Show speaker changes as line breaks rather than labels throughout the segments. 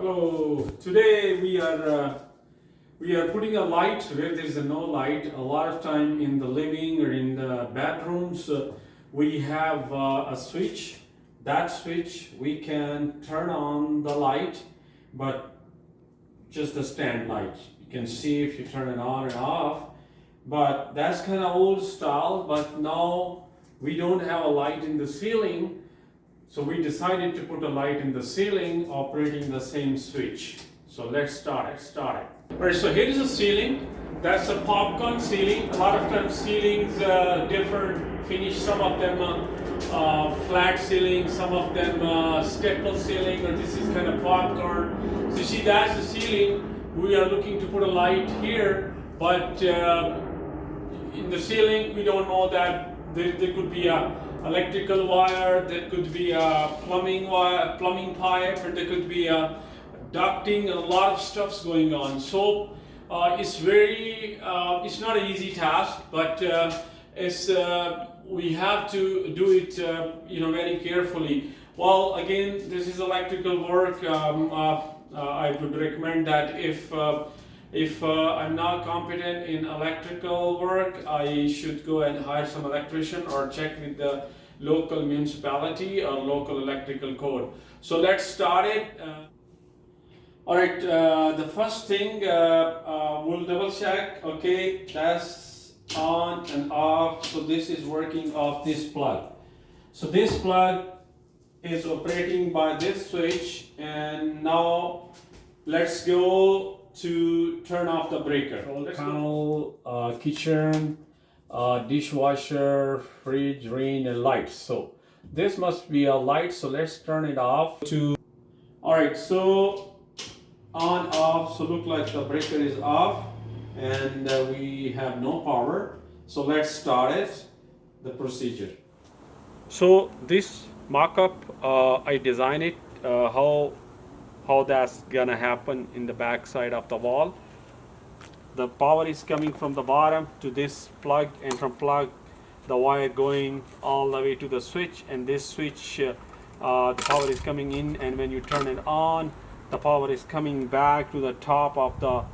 Hello. Today we are putting a light where there is no light. A lot of time in the living or in the bedrooms, we have a switch. That switch we can turn on the light, but just a stand light. You can see if you turn it on and off. But that's kind of old style. But now we don't have a light in the ceiling. So we decided to put a light in the ceiling operating the same switch. So let's start it. Alright, so here is a ceiling. That's a popcorn ceiling. A lot of times ceilings different finish. Some of them flat ceiling, some of them stepple ceiling, or this is kind of popcorn. So you see that's the ceiling. We are looking to put a light here, but in the ceiling we don't know that there could be a electrical wire, there could be a plumbing wire, plumbing pipe, or there could be a ducting, and a lot of stuff's going on. So it's not an easy task, but we have to do it very carefully. Well, again, this is electrical work. I would recommend that if I'm not competent in electrical work, I should go and hire some electrician or check with the local municipality or local electrical code. So let's start it. Alright, the first thing we'll double check. Okay, that's on and off. So this is working off this plug. So this plug is operating by this switch, and now let's go to turn off the breaker. Panel, kitchen, dishwasher, fridge, rain, and lights. So this must be a light. So let's turn it off. Alright, so on, off. So look like the breaker is off, and we have no power. So let's start it. The procedure. So this mock-up, I designed it how that's gonna happen in the back side of the wall. The power is coming from the bottom to this plug, and from plug the wire going all the way to the switch, and this switch the power is coming in, and when you turn it on, the power is coming back to the top of the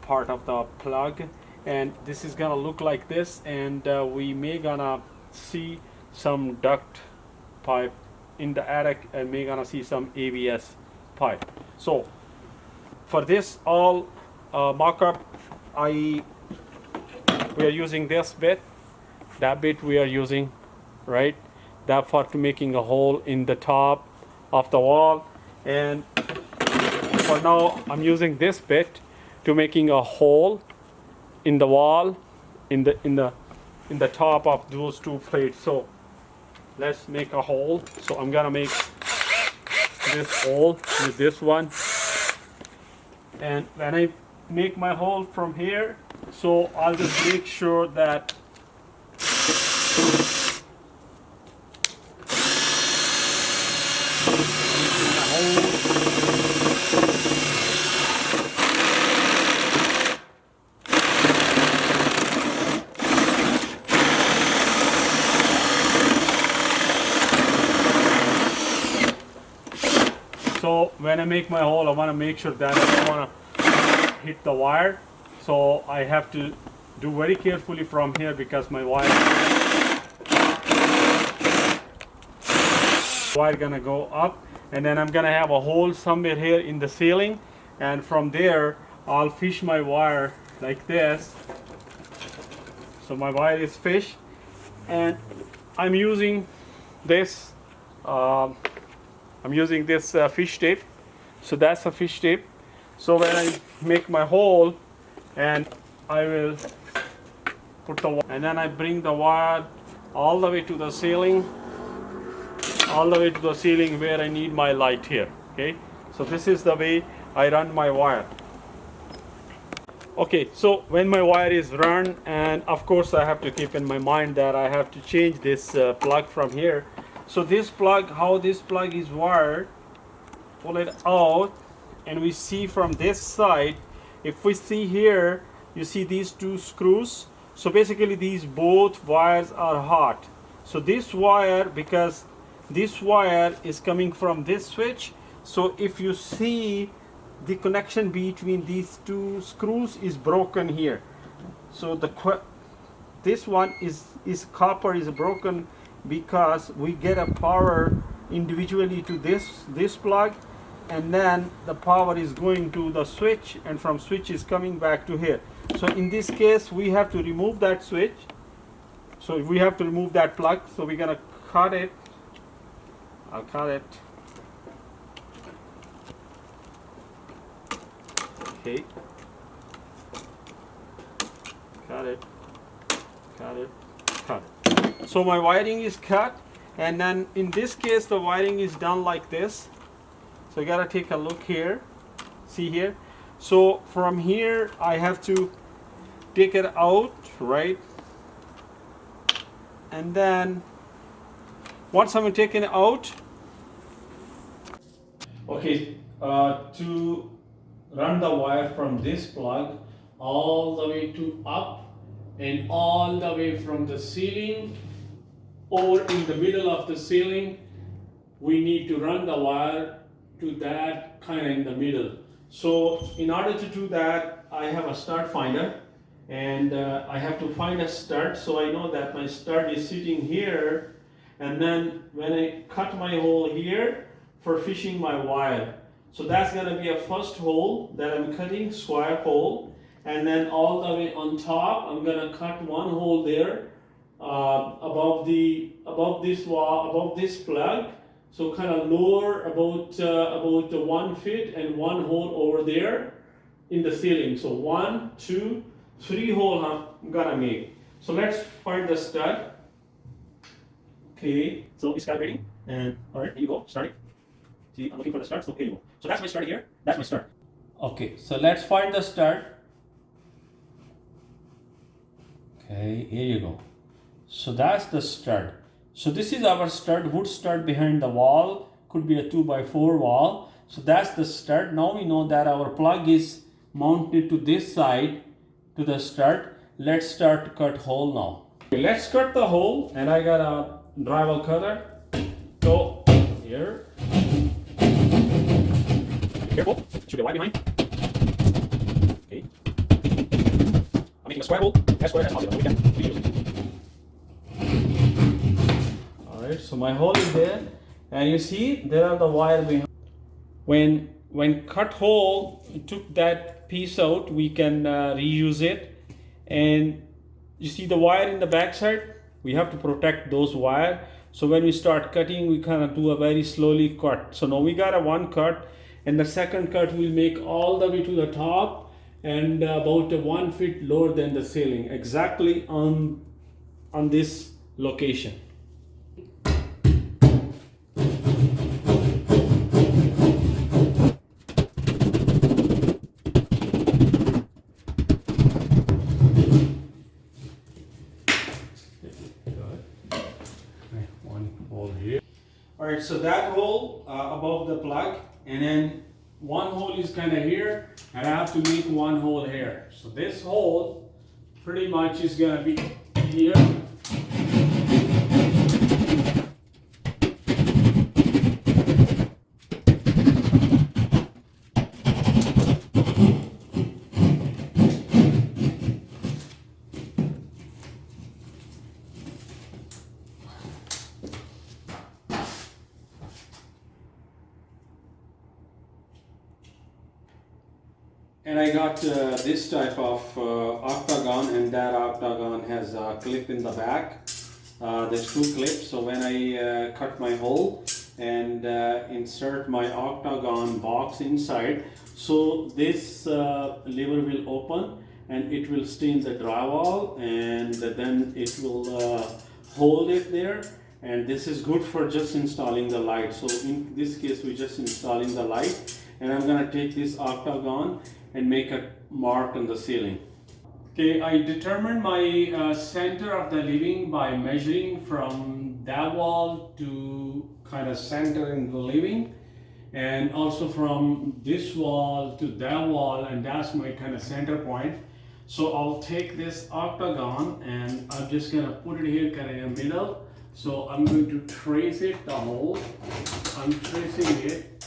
part of the plug, and this is gonna look like this, and we may gonna see some duct pipe in the attic, and may gonna see some ABS pipe. So for this all mock-up, we are using this bit, that bit we are using, right, that for making a hole in the top of the wall, and for now I'm using this bit to making a hole in the wall in the top of those two plates. So let's make a hole. So I'm gonna make this hole with this one, and when I make my hole from here, so I'll just make sure that so when I make my hole, I want to make sure that I don't want to hit the wire. So I have to do very carefully from here, because my wire gonna go up, and then I'm gonna have a hole somewhere here in the ceiling, and from there I'll fish my wire like this. So my wire is fished, and I'm using this fish tape. So that's a fish tape. So when I make my hole, and I will put the wire, and then I bring the wire all the way to the ceiling, where I need my light here. Okay, so this is the way I run my wire. Okay, so when my wire is run, and of course I have to keep in my mind that I have to change this plug from here. So this plug, how this plug is wired, pull it out, and we see from this side, if we see here, you see these two screws. So basically these both wires are hot. So this wire, because this wire is coming from this switch,
So if you see, the connection between these two screws is broken here. So this one is copper is broken because we get a power individually to this plug, and then the power is going to the switch, and from switch is coming back to here. So in this case we have to remove that switch, so we have to remove that plug. So we're gonna cut it. I'll cut it. Okay, cut it, cut it, cut it. So my wiring is cut, and then in this case the wiring is done like this. So you gotta take a look here, see here. So from here I have to take it out, right? And then once I'm taken out,
Okay, to run the wire from this plug all the way to up and all the way from the ceiling or in the middle of the ceiling, we need to run the wire to that kind of in the middle. So in order to do that, I have a stud finder, and I have to find a stud. So I know that my stud is sitting here, and then when I cut my hole here for fishing my wire, so that's going to be a first hole that I'm cutting, square hole, and then all the way on top I'm going to cut one hole there above this wall, above this plug. So kind of lower about 1 feet, and one hole over there in the ceiling. So 1, 2, 3 hole I'm gonna make. So let's find the stud. Okay, so it's calibrating, and all right, here you go, starting. See, I'm looking for the stud, so here you go. So that's my stud here, that's my stud. Okay, so let's find the stud. Okay, here you go. So that's the stud. So this is our stud, wood stud behind the wall, could be a 2x4 wall. So that's the stud. Now we know that our plug is mounted to this side, to the stud. Let's start to cut hole now. Okay, let's cut the hole, and I got a drywall cutter. Go here. Careful, should be wide behind. Okay. I'm making a square hole, as square as possible. We can reuse it. Alright, so my hole is there, and you see there are the wire behind. When cut hole, took that piece out, we can reuse it. And you see the wire in the back side, we have to protect those wire. So when we start cutting, we kind of do a very slowly cut. So now we got a one cut, and the second cut we'll make all the way to the top and about 1 foot lower than the ceiling, exactly on this location. Alright, so that hole above the plug, and then one hole is kind of here, and I have to make one hole here. So this hole pretty much is going to be here. And I got this type of octagon, and that octagon has a clip in the back. There's two clips, so when I cut my hole and insert my octagon box inside, so this lever will open and it will stay in the drywall, and then it will hold it there. And this is good for just installing the light. So in this case, we're just installing the light, and I'm gonna take this octagon and make a mark on the ceiling. Okay, I determined my center of the living by measuring from that wall to kind of center in the living, and also from this wall to that wall, and that's my kind of center point. So I'll take this octagon and I'm just gonna put it here kind of in the middle. So I'm going to trace it, the hole. I'm tracing it.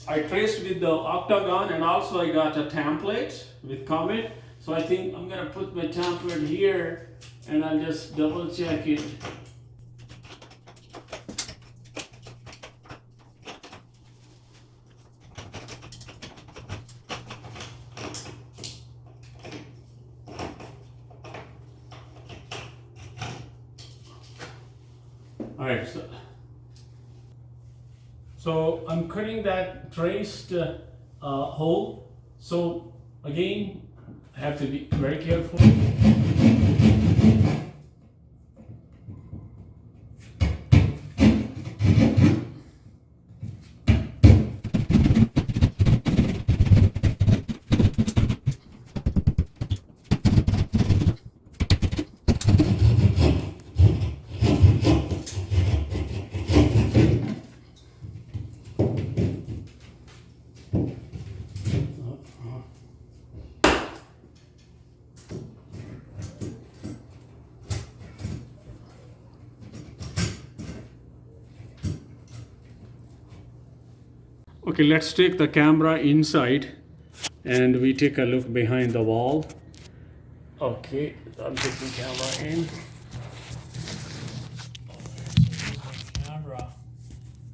I traced with the octagon, and also I got a template with Comet. So I think I'm gonna put my template here and I'll just double check it. All right, so I'm cutting that traced hole. So again, I have to be very careful. Okay, let's take the camera inside and we take a look behind the wall. Okay, I'm taking camera in. Camera,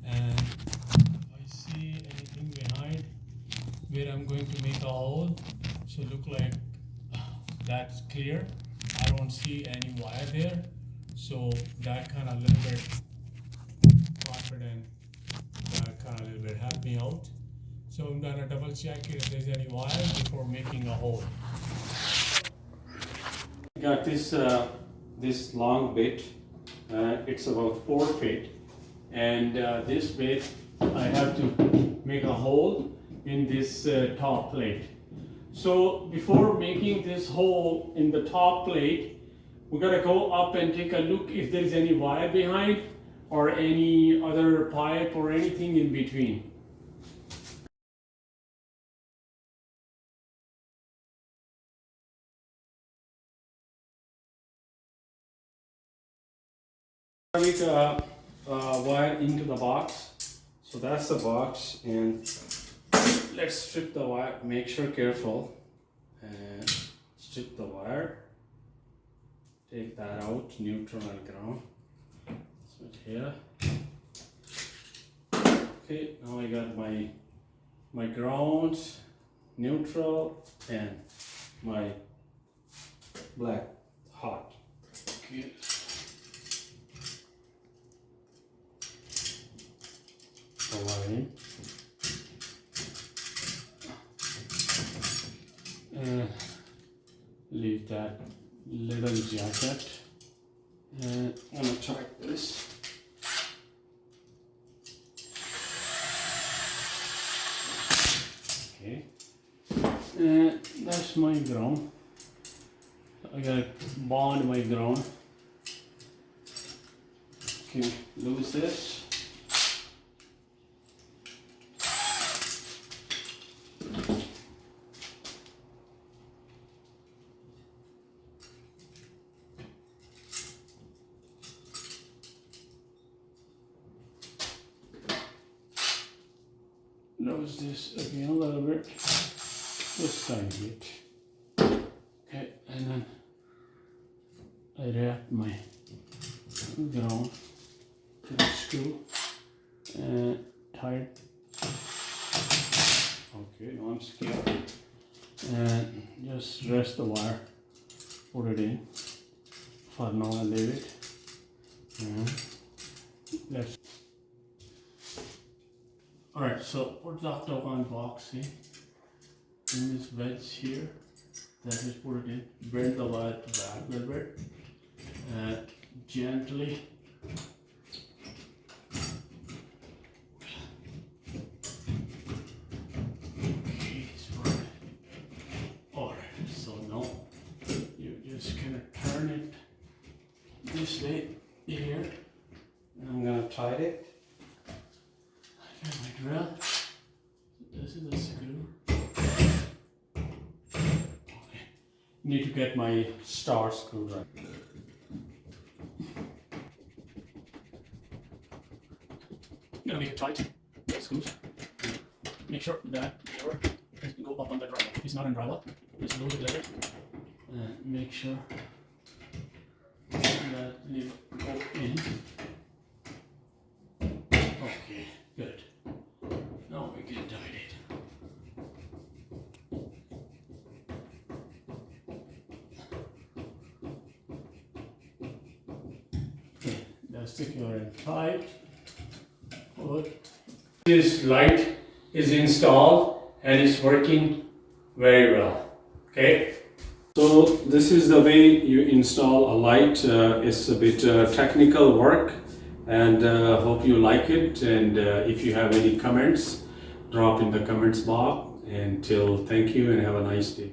and if I see anything behind where I'm going to make a hole, so look like that's clear. I don't see any wire there, so that kind of little bit confident. That kind of little bit helped me out. So I'm gonna double check if there's any wire before making a hole. Got this this long bit. It's about 4 feet, and this bit I have to make a hole in this top plate. So before making this hole in the top plate, we gotta go up and take a look if there's any wire behind or any other pipe or anything in between. Make a wire into the box. So that's the box, and let's strip the wire. Make sure careful and strip the wire. Take that out, neutral and ground. Put here. Okay, now I got my ground, neutral, and my black hot. Okay. In. Leave that little jacket, and I'm gonna try this. Okay, and that's my ground. I gotta bond my ground. Okay, lose this. Nose this again a little bit, just tiny bit. Okay, and then I wrap my ground to the screw and tie it. Okay, now I'm scared. And just rest the wire, put it in. For now, I'll leave it. And let's. Alright, so put the octagon box in this wedge here. That is, put it in. Bend the wire to back a little bit. Gently. Okay, alright, so now you just gonna turn it this way here. And I'm gonna tighten it. My drill. This is the screw. Okay. Need to get my star screwdriver. Gonna make it tight. Screws.
make sure that lever doesn't go up on the dry lock. If it's not on dry lock, just lose the lever and make sure that lever go in. Okay, good. Now we can tighten it. Okay, that's secure and tight. Good.
This light is installed and it's working very well. Okay. So this is the way you install a light. It's a bit technical work, and hope you like it. And if you have any comments, drop in the comments box. Until thank you and have a nice day.